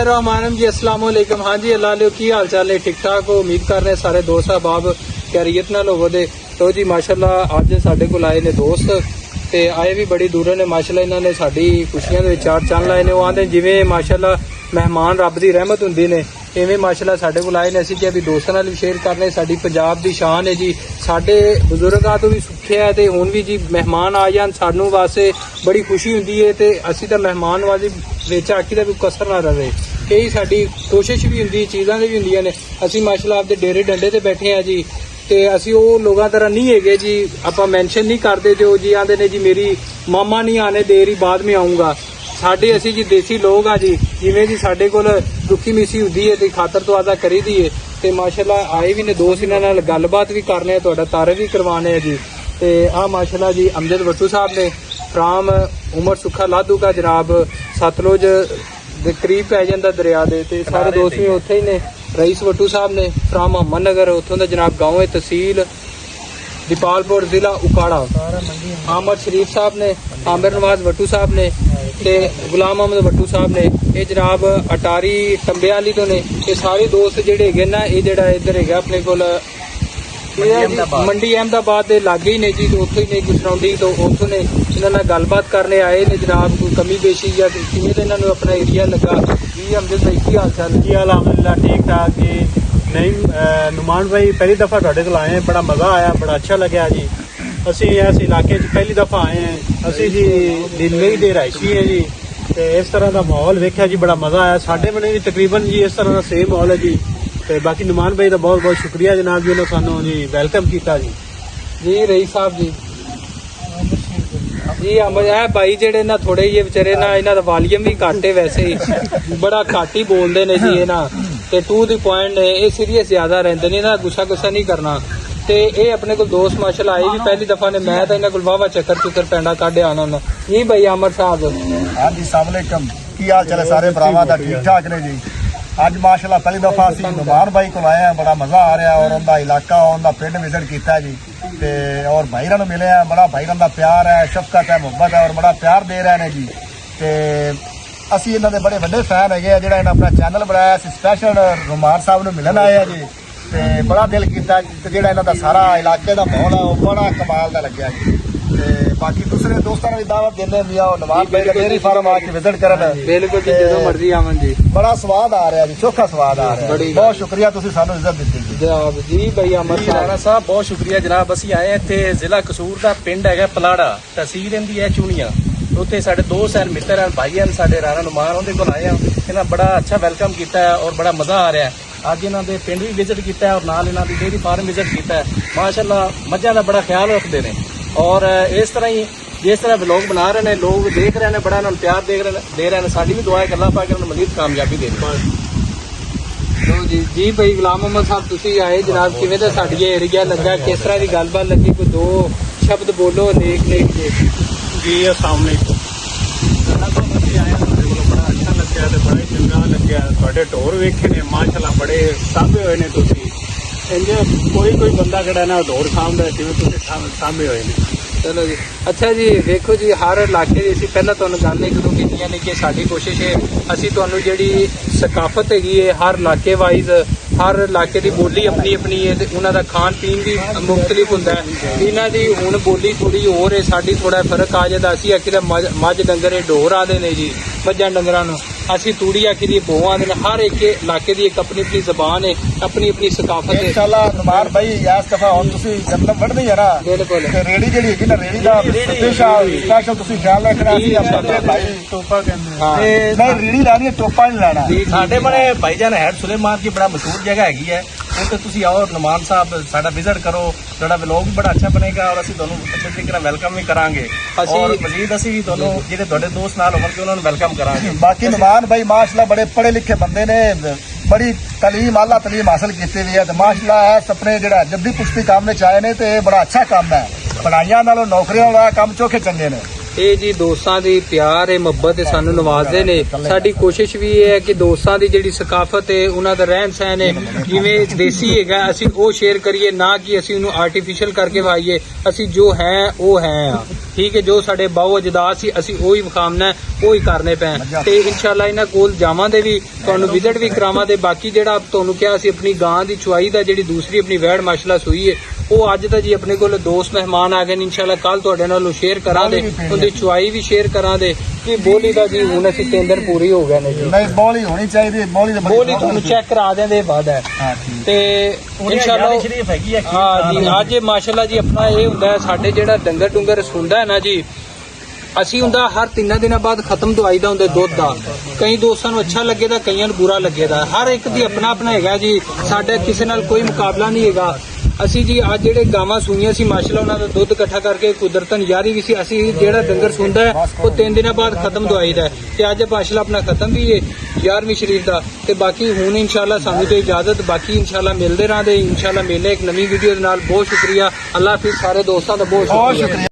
रहमान जी अस्सलाम वालेकुम। हाँ जी अल्लाह की हाल चाल है, ठीक ठाक हो? उम्मीद कर रहे सारे दोस्त अहबाब कैरियत नाल होवो दे। तो जी माशाल्लाह अज साडे कोल आए ने दोस्त ते आए भी बड़ी दूरों ने। माशाल्लाह इन्होंने साडी खुशियां दे चार चंद लाए ने। वो आंदे जिवें माशाल्लाह मेहमान रब दी रहमत हुंदी ने, इवें माशाल्लाह साडे कोल आए ने। असीं अभी दोस्तां नाल भी शेयर करने। साडी पंजाब दी शान है जी, साडे बजुर्गां तो भी सुखिया है ते हुण भी जी मेहमान आ जान सानू वास्ते बड़ी खुशी हुंदी है ते असीं तां मेहमान वाली विच आखी दा भी कसर ना रहे। यही साडी कोशिश भी हुंदी, चीज़ां भी हुंदियां ने। असीं माशाल्लाह आपदे डेरे डंडे ते बैठे हैं जी ते असीं वो लोगों तरह नहीं है जी, आपां मैंशन नहीं करते जो जी आंदे ने जी मेरी मामा नहीं आने दे रही बाद में आऊँगा। साडे असीं जी देसी लोग आ जी, जिवें जी साडे कोल रुखी मिसी हुंदी है ते खातर तो आदा करी दी है ते माशाल्लाह आए भी ने दोस्त, इन्हां नाल गलबात भी करने, तुहाडा तारे भी करवाने जी। ते आ माशाल्लाह जी अमजद भट्टू साहब ने फ्राम उमर सुखा लाधू का जनाब सतलुज दे करीब पै जांदा दरिया दे ते सारे दोस्त भी उत्थे ही ने। रईस भट्टू साहब ने फ्राम अहमद नगर, उत्थों दा जनाब गाँव है, तहसील दीपालपुर जिला उकाड़ा। आमद शरीफ साहब ने, आमिर नवाज भट्टू साहब ने ते गुलाम अहमद भट्टू साहब ने, ये जनाब अटारी टंबे वाली तो ने। ये सारे दोस्त जेडे है ना, ये जेड़ा इधर है अपने कोल मंडी अहमदाबाद के लागे ही ने जी, तो उत्थे ही ने सराउंडिंग तो उत्थों ने इन्होंने गलबात करने आए ने जनाब। कोई कमी पेशी या किवें तो इन्होंने अपना एरिया लगा जी। अमजद भाई की हाल चाल जी? अलहमदुलिल्लाह ठीक ठाक जी। नहीं नुमान भाई पहली दफ़ा तुहाडे कोल आए हैं, बड़ा मज़ा आया, बड़ा अच्छा लग्या जी। असी इस इलाके पहली दफ़ा आए हैं, असी जी दिल्ली दे रहायशी हैं जी ते इस तरह का माहौल वेख्या जी, बड़ा मज़ा आया। साडे बने भी तकरीबन जी इस तरह का सेम माहौल है जी। ते बाकी नुमान भाई का बहुत बहुत शुक्रिया जनाब जी, उन्होंने सानू जी वेलकम किया जी। जी रईस साहब जी जी अमर है भाई जेडे ना थोड़े ये बेचारे ना इन्हां दा वॉल्यूम भी घट है, वैसे ही बड़ा घट ही बोलते ने जी। ना ते टू द पॉइंट ने, ये सीरियस ज्यादा रहंदे ने ना, गुस्सा गुस्सा नहीं करना। ते ये अपने को दोस्त माशाल्लाह आए भी पहली दफा ने। मैं तो इन्हां कोल वावा चक्कर चुक्कर पेंडा काढ़िया आना हुंदा जी। भाई अमर साहब हाँ जी अस्सलाम वालेकुम, की हाल चाल है सारे भरावां दा? ठीक ठाक ने जी। अज माशाल्लाह पहली दफा असीं नुमान भाई को आए हैं, बड़ा मज़ा आ रहा है और उनका इलाका उनका पिंड विजिट किया जी ते और भाई होरां नूं मिले हैं, बड़ा भाई होरां दा प्यार है, शफकत है, मुहब्बत है और बड़ा प्यार दे रहे हैं जी। ते असीं इन्हां दे बड़े वड्डे फैन है, जिहड़ा इन्हां अपना चैनल बनाया, असीं स्पैशल रुमान साहब नूं मिलन आए हैं जी ते बड़ा दिल कीता ते जिहड़ा इन्हां दा सारा इलाके दा माहौल है वो बड़ा कमाल दा लग्या जी। ते बाकी दूसरे दोस्तों भी दावत देने भी आओ, नवाज भाई का डेयरी फार्म आके विजिट करन। बिल्कुल जी, जो मर्जी आवन जी, बड़ा स्वाद आ रहा जी, चोखा स्वाद आ रहा है। बहुत शुक्रिया तुसीं सानू इज्जत दित्ती जी। जी भाई अमर राणा साहब बहुत शुक्रिया जनाब। असीं आए इत्थे जिला कसूर दा पिंड है पलाड़ा, तहसील इहदी है चूनिया। उत्थे साडे दोस्त हैं, मित्र हैं, भाई हैं साडे राणा नुमान, उहदे कोल आए हैं। इन्हां बड़ा अच्छा वेलकम किया है और बड़ा मज़ा आ रहा है। अज इन्हां दे पिंड भी विजिट किया है और नाल इन्हां दी डेयरी फार्म विजिट किया है। माशाअल्लाह मੱਝਾਂ दा बड़ा ख्याल रखते हैं और इस तरह ही जिस तरह व्लॉग बना रहे हैं, लोग देख रहे हैं, बड़ा इन्होंने प्यार दे रहे हैं। साडी भी दुआ है कि अल्लाह पाक इन्होंने मज़ीद कामयाबी दे। तो जी भाई गुलाम अहमद साहब तुसी आए जनाब, किवें दा साडी एरिया लगा, किस तरह की गलबात लगी, कोई दो शब्द बोलो नेक नेक जी। अस्सलाम वालेकुम, आए बड़ा अच्छा लग्या ते बड़ा ही चंगा लग्या। तुहाडे ढोर वेखे ने माशाअल्लाह बड़े साभे होए ने तुसी। इंज कोई बंदा किहड़ा ना ढोर सामदा जिवें तुसी साभे होए ने। चलो जी अच्छा जी। देखो जी हर इलाके की असीं पहलां तुहानूं गल इक दो कीतियां ने कि साडी कोशिश है असीं तुहानूं जिहड़ी सकाफत हैगी है हर इलाके वाइज, हर इलाके की बोली अपनी अपनी है ते उन्हां दा खान पीन भी मुख्तलिफ हुंदा है। इन्हां दी हुण बोली थोड़ी होर है, साडी थोड़ा फर्क आ जांदा। असीं आखी दा मझ डंगर ढोर आदे ने जी, मझां डंगरां नूं असीं तूड़ी आखी दी भों आदे ने। हर एक इलाके की एक अपनी अपनी जबान है, अपनी अपनी सकाफत है। इंशाअल्लाह नुमान भाई इस दफा हुण तुसीं जन्नत वड़नी है ना, बिल्कुल रेड़ी जिहड़ी हैगी ना, रेड़ी दा स्पेशल तुसीं ख्याल रखना। असीं अपने भाई टोपा कहंदे हाँ नहीं रेड़ी लानी है, टोपा नहीं लाना। साडे बड़े भाईजान हैड सुलेमान की बड़ा मशहूर जगह हैगी है, उत्थे तुसीं आओ नुमान साहब साडा विजिट करो, तुहाडा व्लॉग भी बड़ा अच्छा बनेगा और असीं तुहानूं अच्छे तरीके नाल वेलकम भी करांगे और मजीद असीं भी तुहानूं जिहड़े तुहाडे दोस्त नाल होणगे उन्हां नूं वेलकम करांगे। बाकी नुमान भाई माशाअल्लाह बड़े पढ़े लिखे बंदे ने, बड़ी तलीम आला तलीम हासिल की हुई है। माशाअल्लाह इस अपने जिहड़ा जद्दी पुश्ती काम में आए ने ते बड़ा अच्छा काम है, पढ़ाइयां नालों नौकरियां वाला काम चोखे चंगे ने। ਇਹ ਜੀ ਦੋਸਤਾਂ ਦੀ ਪਿਆਰ ਹੈ, ਮੁਹੱਬਤ ਹੈ, ਸਾਨੂੰ ਨਵਾਜ਼ਦੇ ਨੇ। ਸਾਡੀ ਕੋਸ਼ਿਸ਼ ਵੀ ਇਹ ਹੈ ਕਿ ਦੋਸਤਾਂ ਦੀ ਜਿਹੜੀ ਸਕਾਫਤ ਹੈ, ਉਹਨਾਂ ਦਾ ਰਹਿਣ ਸਹਿਣ ਹੈ, ਜਿਵੇਂ ਦੇਸੀ ਹੈਗਾ ਅਸੀਂ ਉਹ ਸ਼ੇਅਰ ਕਰੀਏ, ਨਾ ਕਿ ਅਸੀਂ ਉਹਨੂੰ ਆਰਟੀਫੀਸ਼ੀਅਲ ਕਰਕੇ ਵਾਈਏ। ਅਸੀਂ ਜੋ ਹੈ ਉਹ ਹੈ। ਠੀਕ ਹੈ, ਜੋ ਸਾਡੇ ਬਾਓ ਅਜਦਾਦ ਸੀ ਅਸੀਂ ਉਹੀ ਵਿਖਾਉਣਾ, ਉਹੀ ਕਰਨੇ ਪਏ ਤੇ ਇਨਸ਼ਾਅੱਲਾ ਇਹਨਾਂ ਕੋਲ ਜਾਵਾਂਗੇ ਵੀ, ਤੁਹਾਨੂੰ ਵਿਜ਼ਿਟ ਵੀ ਕਰਾਵਾਂਗੇ। ਬਾਕੀ ਜਿਹੜਾ ਤੁਹਾਨੂੰ ਕਿਹਾ ਸੀ ਆਪਣੀ ਗਾਂ ਦੀ ਚੁਆਈ ਦਾ ਜਿਹੜੀ ਦੂਸਰੀ ਆਪਣੀ ਵੈੜ ਮਾਸ਼ਾਅੱਲਾ ਸੂਈ ਹੈ, ਉਹ ਅੱਜ ਤਾਂ ਜੀ ਆਪਣੇ ਕੋਲ ਦੋਸਤ ਮਹਿਮਾਨ ਆ ਗਏ ਨੇ, ਇਨਸ਼ਾਅੱਲਾ ਕੱਲ ਤੁਹਾਡੇ ਨਾਲ ਸ਼ੇਅਰ ਕਰਾਂਗੇ, ਉਹਦੀ ਚੁਆਈ ਵੀ ਸ਼ੇਅਰ ਕਰਾਂਗੇ ਕਿ ਬੋਲੀ ਦਾ ਜੀ ਹੁਣ ਅਸੀਂ 3 ਦਿਨ ਪੂਰੀ ਹੋ ਗਏ ਨੇ ਜੀ। ਨਹੀਂ ਬੋਲੀ ਹੋਣੀ ਚਾਹੀਦੀ, ਬੋਲੀ ਤੁਹਾਨੂੰ ਚੈੱਕ ਕਰਾ ਦਿੰਦੇ ਬਾਅਦ ਹੈ ਹਾਂ ਠੀਕ। ਤੇ ਇਨਸ਼ਾਅੱਲਾ ਸ਼ਰੀਫ ਹੈਗੀ ਹੈ। ਹਾਂ ਜੀ ਅੱਜ ਮਾਸ਼ਾਅੱਲਾ ਜੀ ਆਪਣਾ ਇਹ ਹੁੰਦਾ ਹੈ, ਸਾਡੇ ਜਿਹੜਾ ਡੰਗਰ ਡੁੰਗਰ ਹੁੰਦਾ ਹੈ ਨਾ ਜੀ, ਅਸੀਂ ਹੁੰਦਾ ਹਰ 3 ਦਿਨਾਂ ਬਾਅਦ ਖਤਮ ਦਵਾਈ ਦਾ ਹੁੰਦਾ ਦੁੱਧ ਦਾ। ਕਈ ਦੋਸਤਾਂ ਨੂੰ ਅੱਛਾ ਲੱਗੇਦਾ, ਕਈਆਂ ਨੂੰ ਬੁਰਾ ਲੱਗੇਦਾ, ਹਰ ਇੱਕ ਦੀ ਆਪਣਾ ਆਪਣਾ ਹੈਗਾ ਜੀ। ਸਾਡਾ ਕਿਸੇ ਨਾਲ ਕੋਈ ਮੁਕਾਬਲਾ ਨਹੀਂ ਹੈਗਾ। ਅਸੀਂ ਜੀ ਅੱਜ ਜਿਹੜੇ ਗਾਵਾਂ ਸੂਈਆਂ ਸੀ ਮਾਸ਼ਾਅੱਲਾ ਉਹਨਾਂ ਦਾ ਦੁੱਧ ਇਕੱਠਾ ਕਰਕੇ ਕੁਦਰਤਨ ਯਾਰੀ ਵੀ ਸੀ। ਅਸੀਂ ਜਿਹੜਾ ਡੰਗਰ ਸੁੰਦਾ ਹੈ ਉਹ 3 ਦਿਨਾਂ ਬਾਅਦ ਖਤਮ ਦਵਾਈ ਦਾ ਤੇ ਅੱਜ ਮਾਸ਼ਾਅੱਲਾ ਆਪਣਾ ਖਤਮ ਵੀ ਹੈ 11ਵੀਂ ਸ਼ਰੀਫ ਦਾ। ਤੇ ਬਾਕੀ ਹੁਣ ਇਨਸ਼ਾਅੱਲਾ ਸਾਨੂੰ ਤੇ ਇਜਾਜ਼ਤ, ਬਾਕੀ ਇਨਸ਼ਾਅੱਲਾ ਮਿਲਦੇ ਰਹਾਂਗੇ, ਇਨਸ਼ਾਅੱਲਾ ਮਿਲਨੇ ਇੱਕ ਨਵੀਂ ਵੀਡੀਓ ਦੇ ਨਾਲ। ਬਹੁਤ ਸ਼ੁਕਰੀਆ, ਅੱਲਾਹ ਹਾਫਿਜ਼ ਸਾਰੇ ਦੋਸਤਾਂ ਦਾ ਬਹੁਤ ਸ਼ੁਕਰੀਆ।